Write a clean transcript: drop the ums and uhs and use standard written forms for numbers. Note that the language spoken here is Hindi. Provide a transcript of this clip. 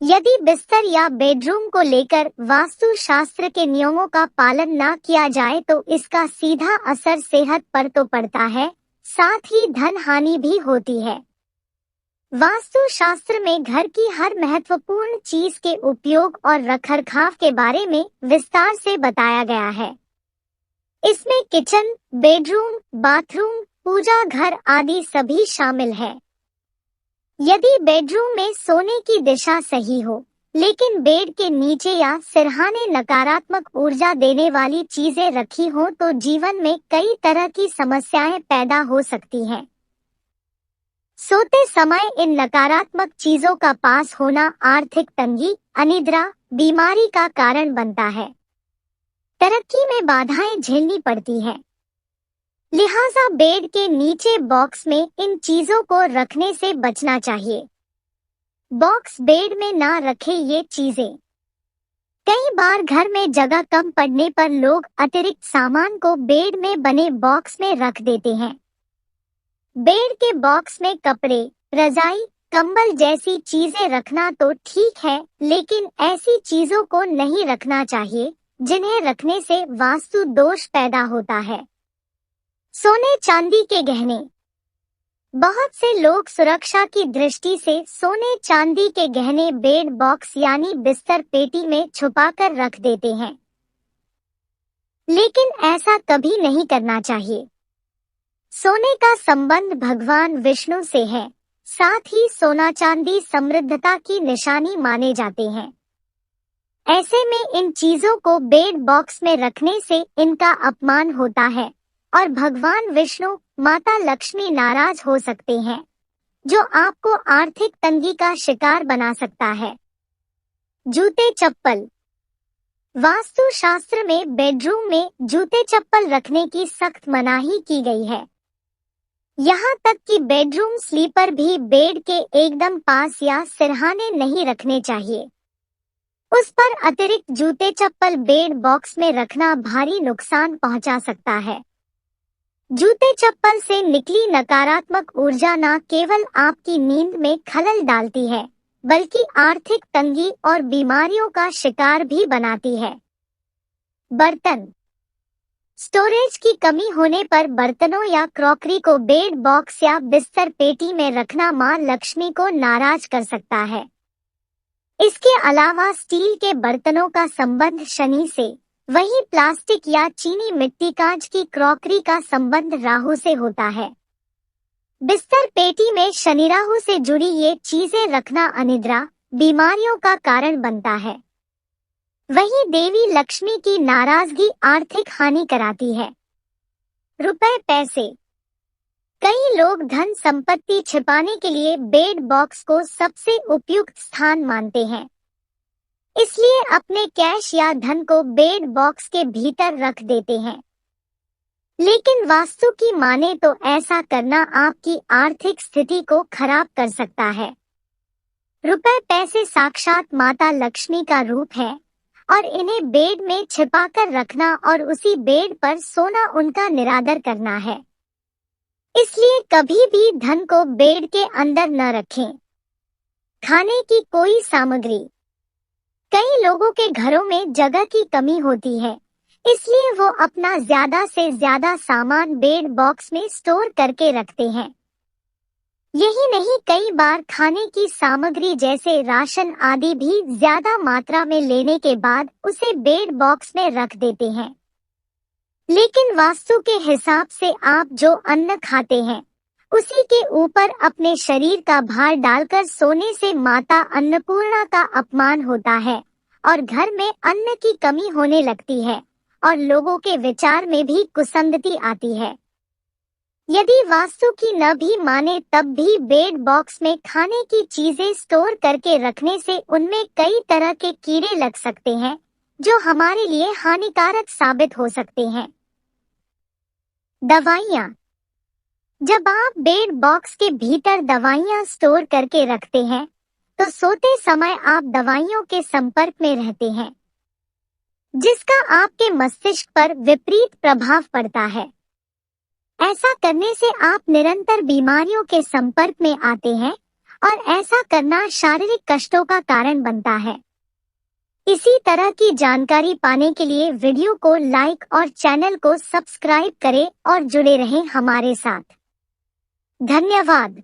यदि बिस्तर या बेडरूम को लेकर वास्तु शास्त्र के नियमों का पालन न किया जाए तो इसका सीधा असर सेहत पर तो पड़ता है, साथ ही धन हानि भी होती है। वास्तु शास्त्र में घर की हर महत्वपूर्ण चीज के उपयोग और रखरखाव के बारे में विस्तार से बताया गया है। इसमें किचन, बेडरूम, बाथरूम, पूजा घर आदि सभी शामिल है। यदि बेडरूम में सोने की दिशा सही हो, लेकिन बेड के नीचे या सिरहाने नकारात्मक ऊर्जा देने वाली चीजें रखी हो तो जीवन में कई तरह की समस्याएं पैदा हो सकती हैं। सोते समय इन नकारात्मक चीजों का पास होना आर्थिक तंगी, अनिद्रा, बीमारी का कारण बनता है। तरक्की में बाधाएं झेलनी पड़ती है। लिहाजा बेड के नीचे बॉक्स में इन चीजों को रखने से बचना चाहिए। बॉक्स बेड में ना रखें ये चीजें। कई बार घर में जगह कम पड़ने पर लोग अतिरिक्त सामान को बेड में बने बॉक्स में रख देते हैं। बेड के बॉक्स में कपड़े, रजाई, कंबल जैसी चीजें रखना तो ठीक है, लेकिन ऐसी चीजों को नहीं रखना चाहिए जिन्हें रखने से वास्तु दोष पैदा होता है। सोने चांदी के गहने। बहुत से लोग सुरक्षा की दृष्टि से सोने चांदी के गहने बेड बॉक्स यानी बिस्तर पेटी में छुपाकर रख देते हैं, लेकिन ऐसा कभी नहीं करना चाहिए। सोने का संबंध भगवान विष्णु से है, साथ ही सोना चांदी समृद्धता की निशानी माने जाते हैं। ऐसे में इन चीजों को बेड बॉक्स में रखने से इनका अपमान होता है और भगवान विष्णु, माता लक्ष्मी नाराज हो सकते हैं, जो आपको आर्थिक तंगी का शिकार बना सकता है। जूते चप्पल। वास्तु शास्त्र में बेडरूम में जूते चप्पल रखने की सख्त मनाही की गई है। यहाँ तक कि बेडरूम स्लीपर भी बेड के एकदम पास या सिरहाने नहीं रखने चाहिए। उस पर अतिरिक्त जूते चप्पल बेड बॉक्स में रखना भारी नुकसान पहुंचा सकता है। जूते चप्पल से निकली नकारात्मक ऊर्जा न केवल आपकी नींद में खलल डालती है, बल्कि आर्थिक तंगी और बीमारियों का शिकार भी बनाती है। बर्तन। स्टोरेज की कमी होने पर बर्तनों या क्रॉकरी को बेड बॉक्स या बिस्तर पेटी में रखना मां लक्ष्मी को नाराज कर सकता है। इसके अलावा स्टील के बर्तनों का संबंध शनि से, वहीं प्लास्टिक या चीनी मिट्टी कांच की क्रॉकरी का संबंध राहु से होता है। बिस्तर पेटी में शनि राहु से जुड़ी ये चीजें रखना अनिद्रा, बीमारियों का कारण बनता है। वहीं देवी लक्ष्मी की नाराजगी आर्थिक हानि कराती है। रुपए पैसे। कई लोग धन संपत्ति छिपाने के लिए बेड बॉक्स को सबसे उपयुक्त स्थान मानते हैं, इसलिए अपने कैश या धन को बेड बॉक्स के भीतर रख देते हैं। लेकिन वास्तु की माने तो ऐसा करना आपकी आर्थिक स्थिति को खराब कर सकता है। रुपए पैसे साक्षात माता लक्ष्मी का रूप है और इन्हें बेड में छिपाकर रखना और उसी बेड पर सोना उनका निरादर करना है। इसलिए कभी भी धन को बेड के अंदर न रखें। खाने की कोई सामग्री। कई लोगों के घरों में जगह की कमी होती है, इसलिए वो अपना ज्यादा से ज्यादा सामान बेड बॉक्स में स्टोर करके रखते हैं। यही नहीं, कई बार खाने की सामग्री जैसे राशन आदि भी ज्यादा मात्रा में लेने के बाद उसे बेड बॉक्स में रख देते हैं। लेकिन वास्तु के हिसाब से आप जो अन्न खाते हैं, उसी के ऊपर अपने शरीर का भार डालकर सोने से माता अन्नपूर्णा का अपमान होता है और घर में अन्न की कमी होने लगती है और लोगों के विचार में भी कुसंगति आती है। यदि वास्तु की न भी माने तब भी बेड बॉक्स में खाने की चीजें स्टोर करके रखने से उनमें कई तरह के कीड़े लग सकते हैं, जो हमारे लिए हानिकारक साबित हो सकते हैं। दवाइयाँ। जब आप बेड बॉक्स के भीतर दवाइयाँ स्टोर करके रखते हैं, तो सोते समय आप दवाइयों के संपर्क में रहते हैं, जिसका आपके मस्तिष्क पर विपरीत प्रभाव पड़ता है। ऐसा करने से आप निरंतर बीमारियों के संपर्क में आते हैं और ऐसा करना शारीरिक कष्टों का कारण बनता है। इसी तरह की जानकारी पाने के लिए वीडियो को लाइक और चैनल को सब्सक्राइब करें और जुड़े रहें हमारे साथ। धन्यवाद।